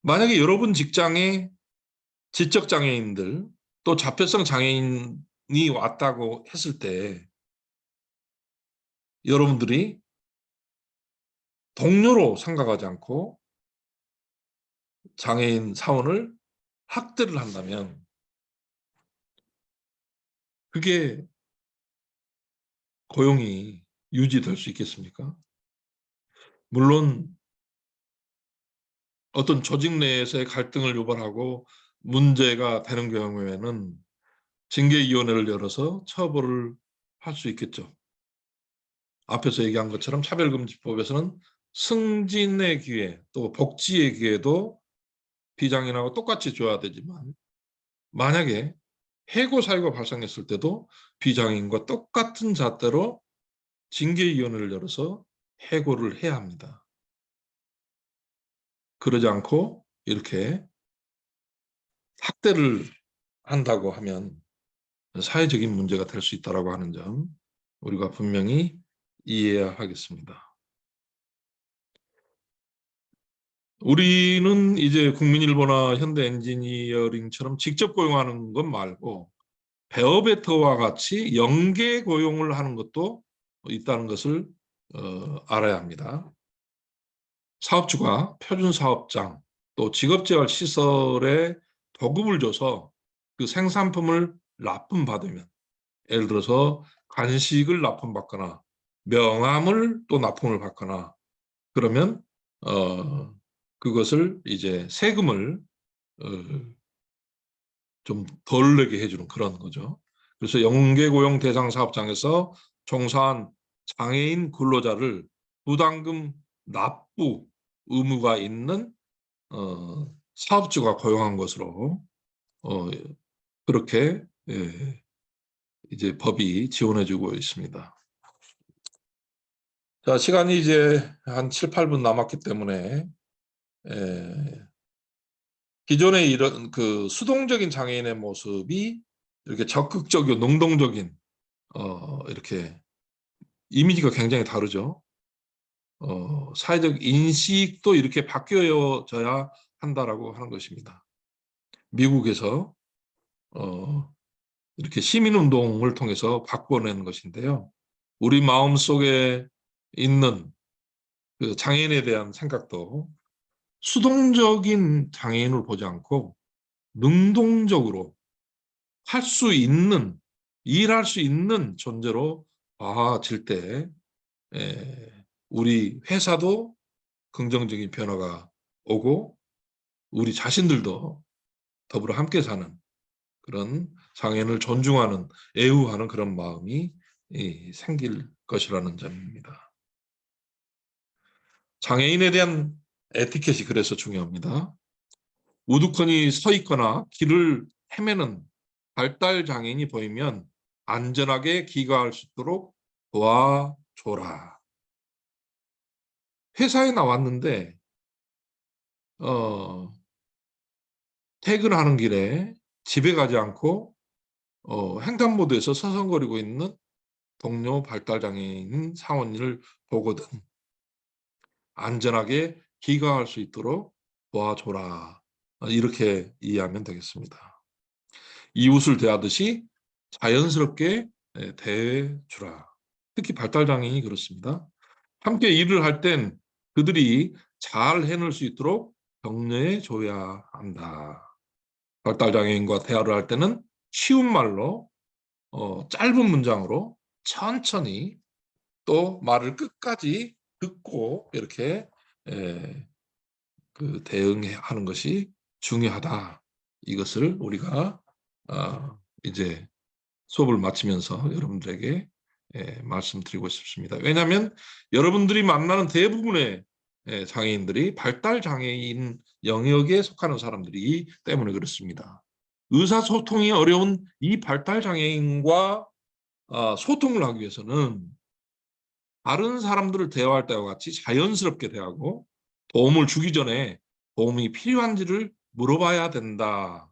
만약에 여러분 직장에 지적장애인들 또 자폐성 장애인이 왔다고 했을 때 여러분들이 동료로 생각하지 않고 장애인 사원을 학대를 한다면 그게 고용이 유지될 수 있겠습니까? 물론 어떤 조직 내에서의 갈등을 유발하고 문제가 되는 경우에는 징계위원회를 열어서 처벌을 할 수 있겠죠. 앞에서 얘기한 것처럼 차별금지법에서는 승진의 기회 또 복지의 기회도 비장애인하고 똑같이 줘야 되지만 만약에 해고 사유가 발생했을 때도 비장애인과 똑같은 잣대로 징계위원회를 열어서 해고를 해야 합니다. 그러지 않고 이렇게 학대를 한다고 하면 사회적인 문제가 될 수 있다고 하는 점 우리가 분명히 이해해야 하겠습니다. 우리는 이제 국민일보나 현대엔지니어링처럼 직접 고용하는 것 말고 베어베터와 같이 연계 고용을 하는 것도 있다는 것을 알아야 합니다. 사업주가 표준사업장 또 직업재활시설에 도급을 줘서 그 생산품을 납품받으면, 예를 들어서 간식을 납품받거나 명함을 또 납품을 받거나 그러면 그것을 이제 세금을 좀 덜 내게 해주는 그런 거죠. 그래서 영계고용 대상 사업장에서 종사한 장애인 근로자를 부담금 납부 의무가 있는 사업주가 고용한 것으로 그렇게 이제 법이 지원해주고 있습니다. 자, 시간이 이제 한 7, 8분 남았기 때문에 기존의 이런 그 수동적인 장애인의 모습이 이렇게 적극적이고 능동적인 이렇게 이미지가 굉장히 다르죠. 사회적 인식도 이렇게 바뀌어져야 한다라고 하는 것입니다. 미국에서 이렇게 시민운동을 통해서 바꿔내는 것인데요. 우리 마음속에 있는 그 장애인에 대한 생각도 수동적인 장애인을 보지 않고 능동적으로 할 수 있는, 일할 수 있는 존재로 봐질 때 우리 회사도 긍정적인 변화가 오고 우리 자신들도 더불어 함께 사는 그런 장애인을 존중하는, 애우하는 그런 마음이 생길 것이라는 점입니다. 장애인에 대한 에티켓이 그래서 중요합니다. 우두커니 서 있거나 길을 헤매는 발달 장애인이 보이면 안전하게 귀가할 수 있도록 도와줘라. 회사에 나왔는데 퇴근하는 길에 집에 가지 않고 횡단보도에서 서성거리고 있는 동료 발달장애인 사원을 보거든 안전하게 귀가할 수 있도록 도와줘라. 이렇게 이해하면 되겠습니다. 이웃을 대하듯이 자연스럽게 대해주라. 특히 발달장애인이 그렇습니다. 함께 일을 할 땐 그들이 잘 해낼 수 있도록 격려해 줘야 한다. 발달장애인과 대화를 할 때는 쉬운 말로 짧은 문장으로 천천히 또 말을 끝까지 듣고 이렇게 그 대응하는 것이 중요하다. 이것을 우리가 이제 수업을 마치면서 여러분들에게 말씀드리고 싶습니다. 왜냐하면 여러분들이 만나는 대부분의 장애인들이 발달 장애인 영역에 속하는 사람들이기 때문에 그렇습니다. 의사소통이 어려운 이 발달 장애인과 소통을 하기 위해서는 다른 사람들을 대화할 때와 같이 자연스럽게 대하고 도움을 주기 전에 도움이 필요한지를 물어봐야 된다.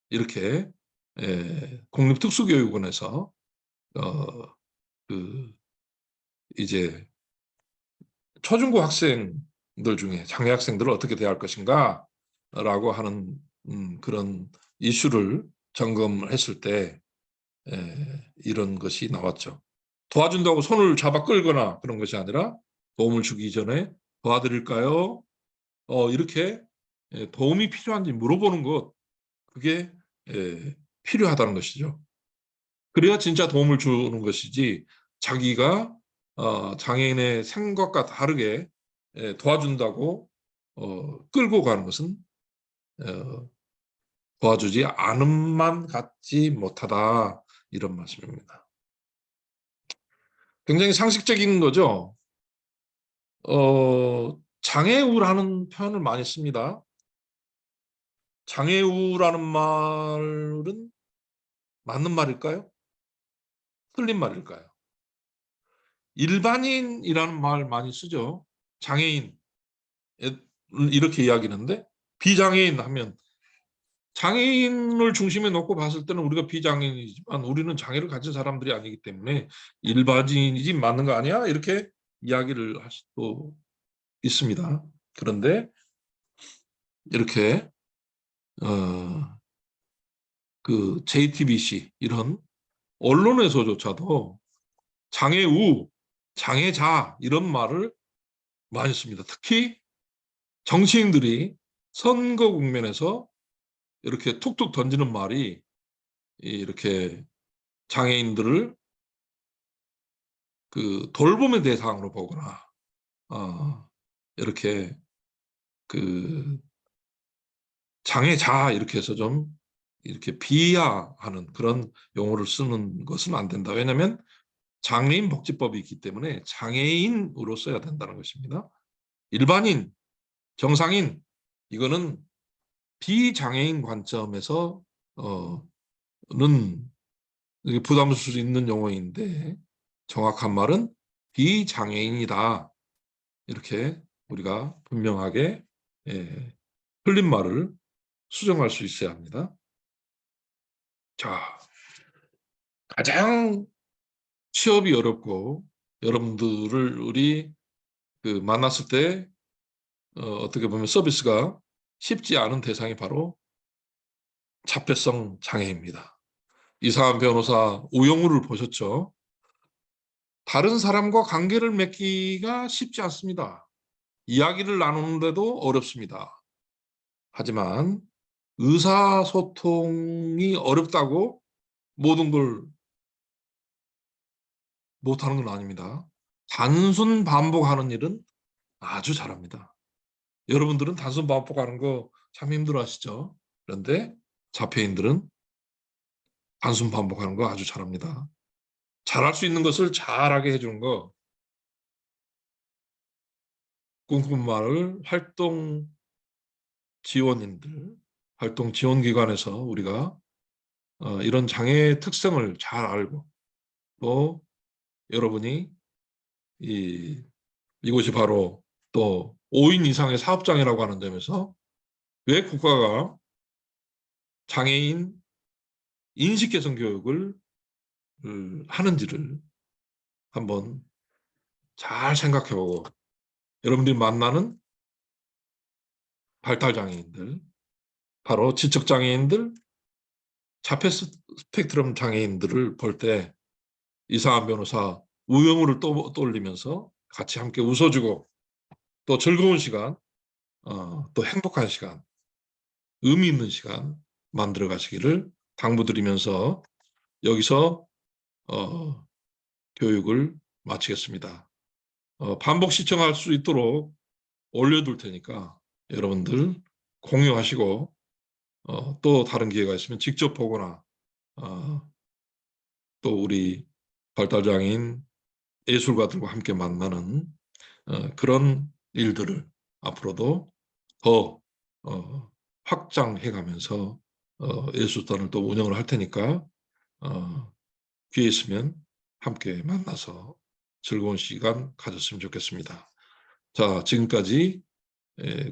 이렇게 국립특수교육원에서 그 이제 초중고 학생들 중에 장애 학생들을 어떻게 대할 것인가 라고 하는 그런 이슈를 점검했을 때 이런 것이 나왔죠. 도와준다고 손을 잡아 끌거나 그런 것이 아니라 도움을 주기 전에 도와드릴까요? 이렇게 도움이 필요한지 물어보는 것 그게 필요하다는 것이죠. 그래야 진짜 도움을 주는 것이지 자기가 장애인의 생각과 다르게 도와준다고 끌고 가는 것은 도와주지 않음만 갖지 못하다 이런 말씀입니다. 굉장히 상식적인 거죠. 장애우라는 표현을 많이 씁니다. 장애우라는 말은 맞는 말일까요? 틀린 말일까요? 일반인이라는 말 많이 쓰죠. 장애인 이렇게 이야기하는데 비장애인 하면 장애인을 중심에 놓고 봤을 때는 우리가 비장애인이지만 우리는 장애를 가진 사람들이 아니기 때문에 일반인이지 맞는 거 아니야? 이렇게 이야기를 할 수도 있습니다. 그런데 이렇게 그 JTBC 이런 언론에서조차도 장애우, 장애자 이런 말을 많이 씁니다. 특히 정치인들이 선거 국면에서 이렇게 툭툭 던지는 말이 이렇게 장애인들을 그 돌봄의 대상으로 보거나 이렇게 그 장애자 이렇게 해서 좀 이렇게 비하하는 그런 용어를 쓰는 것은 안 된다. 왜냐하면 장애인 복지법이 있기 때문에 장애인으로 써야 된다는 것입니다. 일반인, 정상인 이거는 비장애인 관점에서 는 부담스러울 수 있는 용어인데 정확한 말은 비장애인이다. 이렇게 우리가 분명하게 틀린 말을 수정할 수 있어야 합니다. 자, 가장 취업이 어렵고 여러분들을 우리 만났을 때 어떻게 보면 서비스가 쉽지 않은 대상이 바로 자폐성 장애입니다. 이상한 변호사 우영우를 보셨죠? 다른 사람과 관계를 맺기가 쉽지 않습니다. 이야기를 나누는데도 어렵습니다. 하지만 의사소통이 어렵다고 모든 걸 못하는 건 아닙니다. 단순 반복하는 일은 아주 잘합니다. 여러분들은 단순 반복하는 거 참 힘들어 하시죠? 그런데 자폐인들은 단순 반복하는 거 아주 잘합니다. 잘할 수 있는 것을 잘하게 해주는 거 꿈꿈마을 활동 지원인들, 활동 지원기관에서 우리가 이런 장애의 특성을 잘 알고 또 여러분이 이곳이 바로 또 5인 이상의 사업장이라고 하는 점에서 왜 국가가 장애인 인식 개선 교육을 하는지를 한번 잘 생각해보고 여러분들이 만나는 발달장애인들, 바로 지적장애인들, 자폐 스펙트럼 장애인들을 볼 때 이상한 변호사 우영우를 떠올리면서 같이 함께 웃어주고 또 즐거운 시간, 또 행복한 시간, 의미 있는 시간 만들어 가시기를 당부드리면서 여기서 교육을 마치겠습니다. 반복 시청할 수 있도록 올려둘 테니까 여러분들 공유하시고 또 다른 기회가 있으면 직접 보거나 또 우리 발달장애인 예술가들과 함께 만나는 그런 일들을 앞으로도 더 확장해가면서 예술단을 또 운영을 할 테니까 기회 있으면 함께 만나서 즐거운 시간 가졌으면 좋겠습니다. 자, 지금까지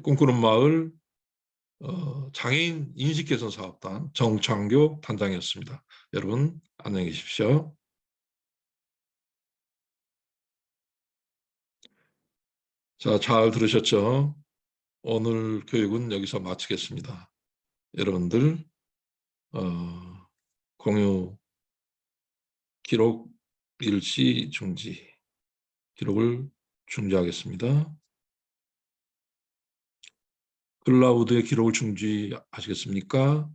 꿈꾸는 마을 장애인 인식개선 사업단 정창교 단장이었습니다. 여러분 안녕히 계십시오. 자, 잘 들으셨죠? 오늘 교육은 여기서 마치겠습니다. 여러분들 공유 기록 일시 중지 기록을 중지하겠습니다. 클라우드의 기록을 중지하시겠습니까?